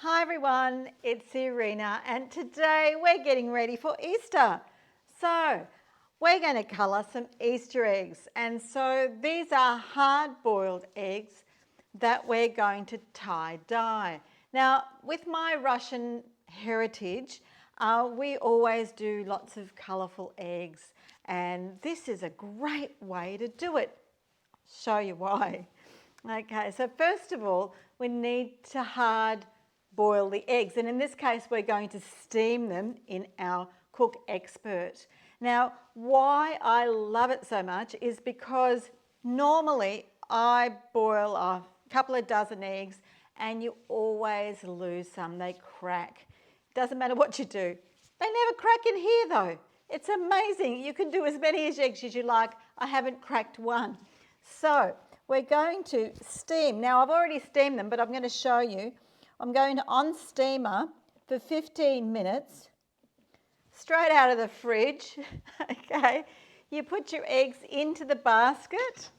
Hi everyone, it's Irena and today we're getting ready for Easter. So we're going to colour some Easter eggs, and so these are hard-boiled eggs that we're going to tie-dye. Now with my Russian heritage, we always do lots of colourful eggs, and this is a great way to do it. I'll show you why. Okay, so first of all we need to boil the eggs, and in this case we're going to steam them in our Cook Expert. Now why I love it so much is because normally I boil a couple of dozen eggs and you always lose some, they crack. Doesn't matter what you do. They never crack in here though. It's amazing. You can do as many eggs as you like. I haven't cracked one. So we're going to steam. Now I've already steamed them, but I'm going to show you. I'm going to on steamer for 15 minutes, straight out of the fridge, okay. You put your eggs into the basket.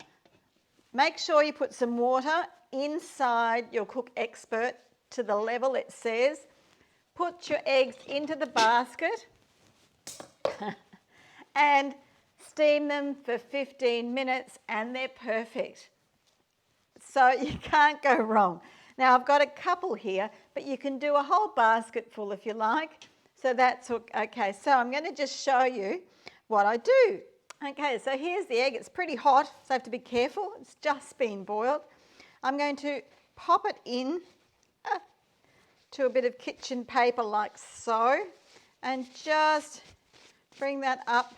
Make sure you put some water inside your Cook Expert to the level it says. Put your eggs into the basket and steam them for 15 minutes and they're perfect. So you can't go wrong. Now I've got a couple here, but you can do a whole basket full if you like. So that's okay. So I'm going to just show you what I do. Okay, so here's the egg. It's pretty hot, so I have to be careful. It's just been boiled. I'm going to pop it in to a bit of kitchen paper like so, and just bring that up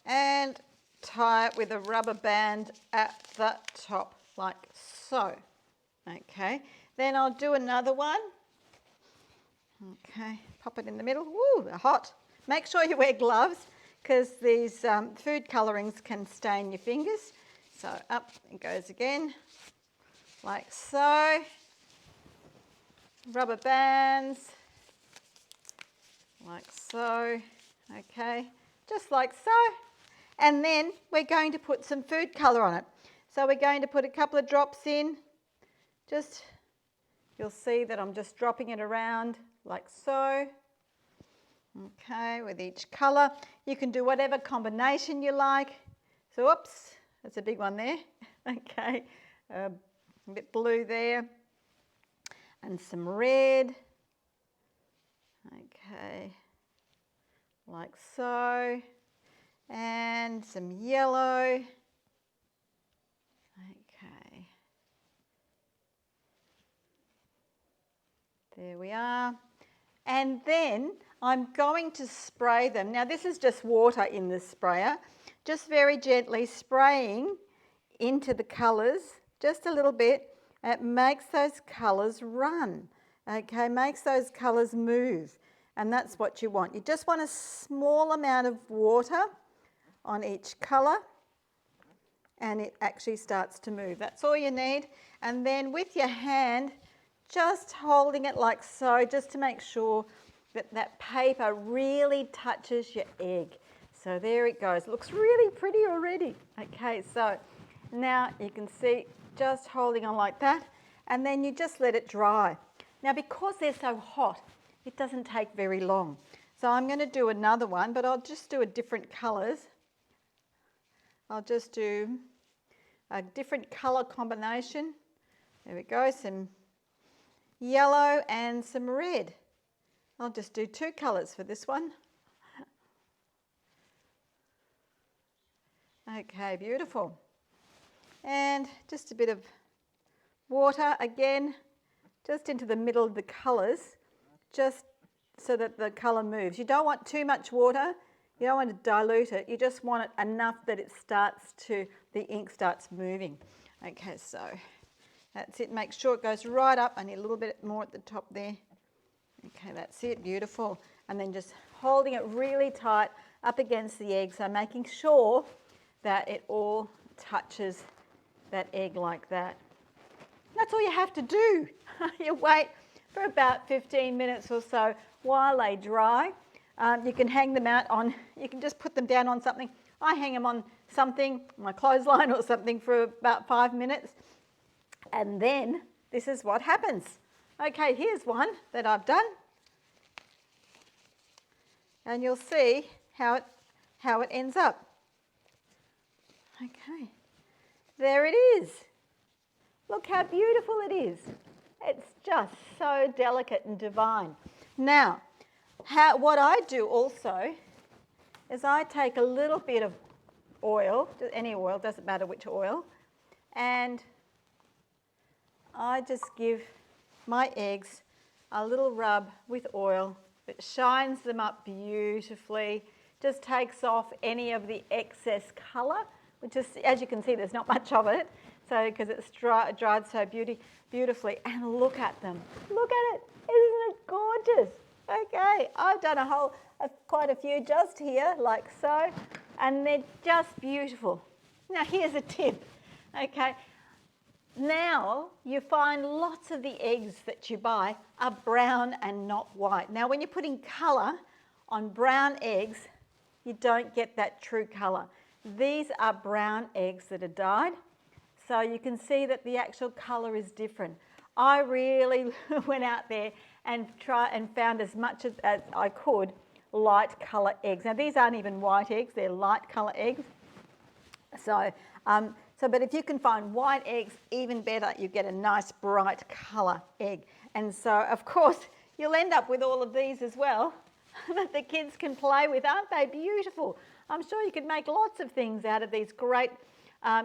and tie it with a rubber band at the top like so. Okay, then I'll do another one. Okay, pop it in the middle. Woo, they're hot. Make sure you wear gloves because these food colourings can stain your fingers. So up it goes again like so. Rubber bands like so. Okay, just like so. And then we're going to put some food colour on it. So we're going to put a couple of drops in. Just, you'll see that I'm just dropping it around like so. Okay, with each colour. You can do whatever combination you like. So, oops, that's a big one there. Okay, a bit blue there. And some red. Okay, like so. And some yellow. Okay. There we are. And then I'm going to spray them. Now this is just water in the sprayer. Just very gently spraying into the colours, just a little bit. It makes those colours run. Okay, makes those colours move. And that's what you want. You just want a small amount of water on each colour and it actually starts to move. That's all you need. And then with your hand, just holding it like so, just to make sure that that paper really touches your egg. So there it goes. It looks really pretty already. Okay, so now you can see just holding on like that, and then you just let it dry. Now because they're so hot, it doesn't take very long. So I'm going to do another one, but I'll just do a different colours. I'll just do a different colour combination. There we go, some yellow and some red. I'll just do two colours for this one. Okay, beautiful. And just a bit of water again, just into the middle of the colours, just so that the colour moves. You don't want too much water. You don't want to dilute it. You just want it enough that the ink starts moving. Okay, so that's it. Make sure it goes right up. I need a little bit more at the top there. Okay, that's it. Beautiful. And then just holding it really tight up against the egg. So making sure that it all touches that egg like that. That's all you have to do. You wait for about 15 minutes or so while they dry. You can hang them out on, you can just put them down on something. I hang them on something, my clothesline or something, for about 5 minutes. And then this is what happens. Okay, here's one that I've done. And you'll see how it ends up. Okay, there it is. Look how beautiful it is. It's just so delicate and divine. Now, what I do also is I take a little bit of oil, any oil, doesn't matter which oil, and I just give my eggs a little rub with oil. It shines them up beautifully, just takes off any of the excess colour, which is, as you can see, there's not much of it, so because it's dried so beautifully. And look at them. Look at it. Isn't it gorgeous? Okay, I've done quite a few just here, like so, and they're just beautiful. Now here's a tip. Okay, now you find lots of the eggs that you buy are brown and not white. Now when you're putting colour on brown eggs, you don't get that true colour. These are brown eggs that are dyed, so you can see that the actual colour is different. I really went out there and found as much as I could light colour eggs. Now these aren't even white eggs, they're light colour eggs. But if you can find white eggs, even better, you get a nice bright colour egg. And so, of course, you'll end up with all of these as well that the kids can play with. Aren't they beautiful? I'm sure you could make lots of things out of these great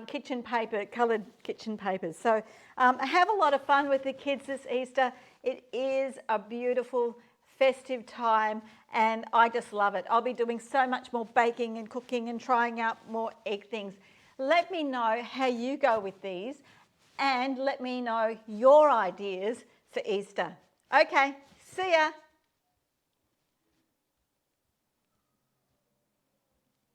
kitchen paper, coloured kitchen papers. So have a lot of fun with the kids this Easter. It is a beautiful festive time and I just love it. I'll be doing so much more baking and cooking and trying out more egg things. Let me know how you go with these and let me know your ideas for Easter. Okay, see ya.